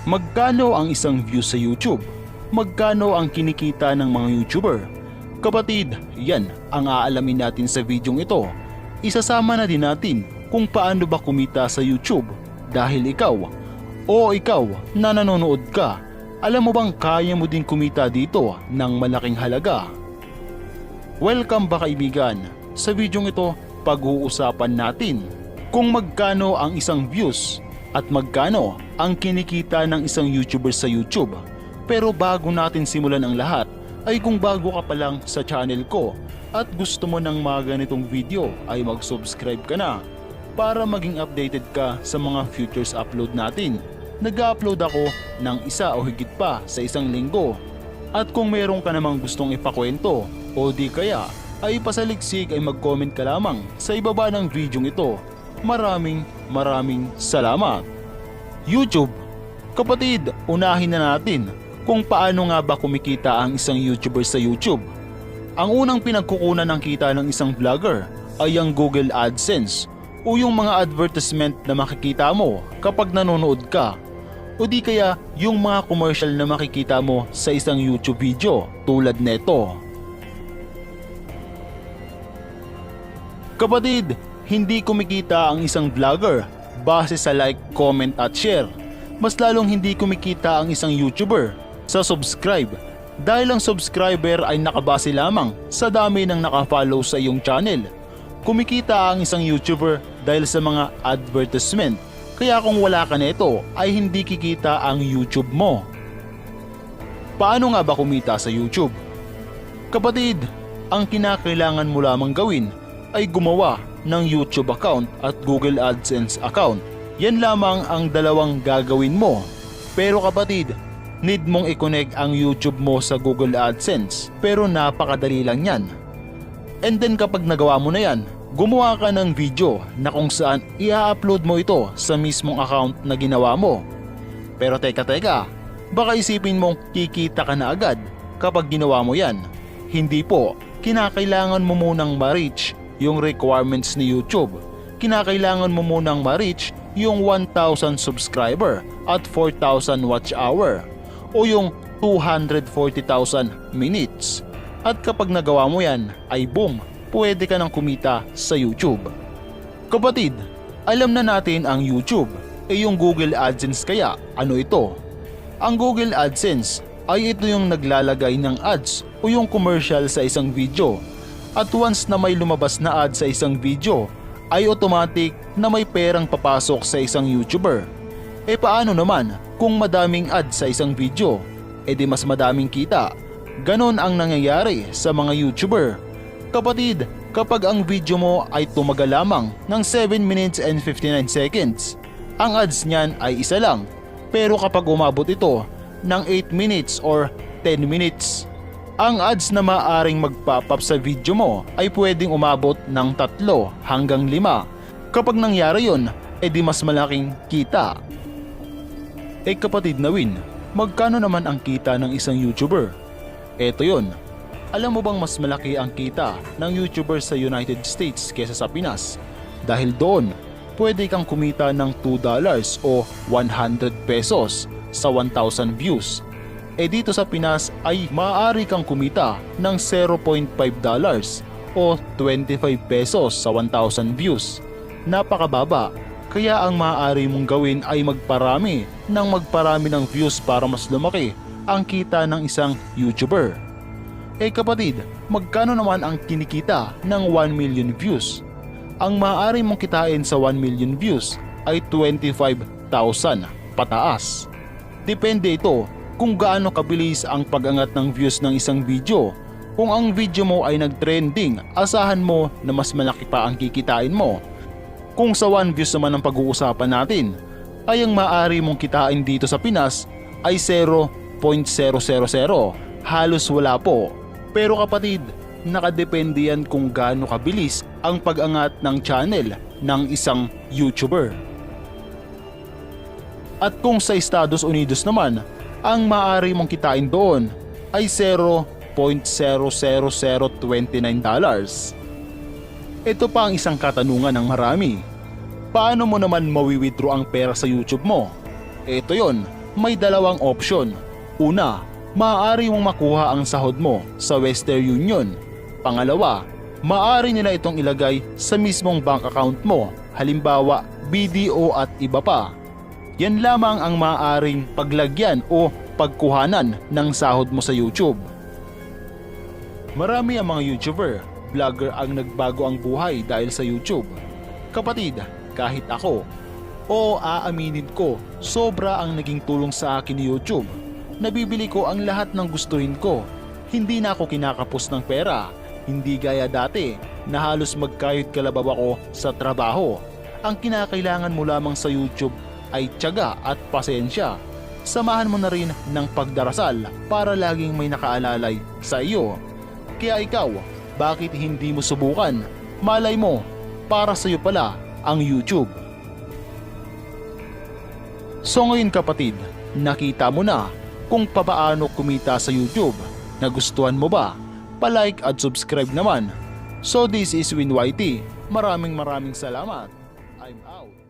Magkano ang isang view sa YouTube? Magkano ang kinikita ng mga YouTuber? Kapatid, yan ang aalamin natin sa videong ito. Isasama na din natin kung paano ba kumita sa YouTube dahil ikaw na nanonood ka, alam mo bang kaya mo din kumita dito ng malaking halaga? Welcome ba kaibigan? Sa videong ito, pag-uusapan natin kung magkano ang isang views at magkano ang kinikita ng isang YouTuber sa YouTube. Pero bago natin simulan ang lahat, ay kung bago ka pa lang sa channel ko at gusto mo ng mga ganitong video ay mag-subscribe ka na para maging updated ka sa mga futures upload natin. Nag-upload ako ng isa o higit pa sa isang linggo. At kung meron ka namang gustong ipakwento o di kaya ay pasaliksik ay mag-comment ka lamang sa ibaba ng video ito. Maraming salamat. YouTube. Kapatid, unahin na natin kung paano nga ba kumikita ang isang YouTuber sa YouTube. Ang unang pinagkukunan ng kita ng isang vlogger ay ang Google AdSense o yung mga advertisement na makikita mo kapag nanonood ka o di kaya yung mga commercial na makikita mo sa isang YouTube video tulad neto. Kapatid, hindi kumikita ang isang vlogger base sa like, comment at share. Mas lalong hindi kumikita ang isang YouTuber sa subscribe dahil ang subscriber ay nakabase lamang sa dami ng nakafollow sa iyong channel. Kumikita ang isang YouTuber dahil sa mga advertisement, kaya kung wala ka neto ay hindi kikita ang YouTube mo. Paano nga ba kumita sa YouTube? Kapatid, ang kinakailangan mo lamang gawin ay gumawa ng YouTube account at Google AdSense account. Yan lamang ang dalawang gagawin mo. Pero kapatid, need mong i-connect ang YouTube mo sa Google AdSense, pero napakadali lang yan. And then kapag nagawa mo na yan, gumawa ka ng video na kung saan i-upload mo ito sa mismong account na ginawa mo. Pero teka, baka isipin mong kikita ka na agad kapag ginawa mo yan. Hindi po, kinakailangan mo munang ma-reach yung requirements ni YouTube. Kinakailangan mo munang ma-reach yung 1,000 subscriber at 4,000 watch hour o yung 240,000 minutes. At kapag nagawa mo yan ay boom, pwede ka nang kumita sa YouTube. Kapatid, alam na natin ang YouTube yung Google AdSense, kaya ano ito? Ang Google AdSense ay ito yung naglalagay ng ads o yung commercial sa isang video. At once na may lumabas na ad sa isang video, ay automatic na may perang papasok sa isang YouTuber. E paano naman kung madaming ad sa isang video? E di mas madaming kita. Ganon ang nangyayari sa mga YouTuber. Kapatid, kapag ang video mo ay tumagal lamang ng 7 minutes and 59 seconds, ang ads niyan ay isa lang. Pero kapag umabot ito ng 8 minutes or 10 minutes, ang ads na maaaring mag-pop up sa video mo ay pwedeng umabot ng 3 hanggang 5. Kapag nangyari yun, edi mas malaking kita. Kapatid na win, magkano naman ang kita ng isang YouTuber? Eto yun. Alam mo bang mas malaki ang kita ng YouTuber sa United States kesa sa Pinas? Dahil doon, pwede kang kumita ng $2 o 100 pesos sa 1,000 views. Dito sa Pinas ay maaari kang kumita ng $0.5 o 25 pesos sa 1,000 views. Napakababa, kaya ang maaari mong gawin ay magparami ng views para mas lumaki ang kita ng isang YouTuber. Kapatid, magkano naman ang kinikita ng 1 million views? Ang maaari mong kitain sa 1 million views ay 25,000 pataas. Depende ito kung gaano kabilis ang pag-angat ng views ng isang video. Kung ang video mo ay nag-trending, asahan mo na mas malaki pa ang kikitain mo. Kung sa 1 views naman ang pag-uusapan natin, ay ang maaari mong kitain dito sa Pinas ay 0.000, halos wala po. Pero kapatid, nakadepende yan kung gaano kabilis ang pag-angat ng channel ng isang YouTuber. At kung sa Estados Unidos naman, ang maaari mong kitain doon ay $0.00029. Ito pa ang isang katanungan ng marami. Paano mo naman mawi-withdraw ang pera sa YouTube mo? Ito yon, may dalawang option. Una, maaari mong makuha ang sahod mo sa Western Union. Pangalawa, maaari nila itong ilagay sa mismong bank account mo, halimbawa BDO at iba pa. Yan lamang ang maaaring paglagyan o pagkuhanan ng sahod mo sa YouTube. Marami ang mga YouTuber, vlogger ang nagbago ang buhay dahil sa YouTube. Kapatid, kahit ako, aaminin ko, sobra ang naging tulong sa akin ni YouTube. Nabibili ko ang lahat ng gustuhin ko. Hindi na ako kinakapos ng pera. Hindi gaya dati na halos magkayod kalabaw ako sa trabaho. Ang kinakailangan mo lamang sa YouTube ay tiyaga at pasensya. Samahan mo na rin ng pagdarasal para laging may nakaalalay sa iyo. Kaya ikaw, bakit hindi mo subukan? Malay mo, para sa iyo pala ang YouTube. So ngayon kapatid, nakita mo na kung papaano kumita sa YouTube. Nagustuhan mo ba? Pa-like at subscribe naman. So this is WinYT. Maraming salamat. I'm out.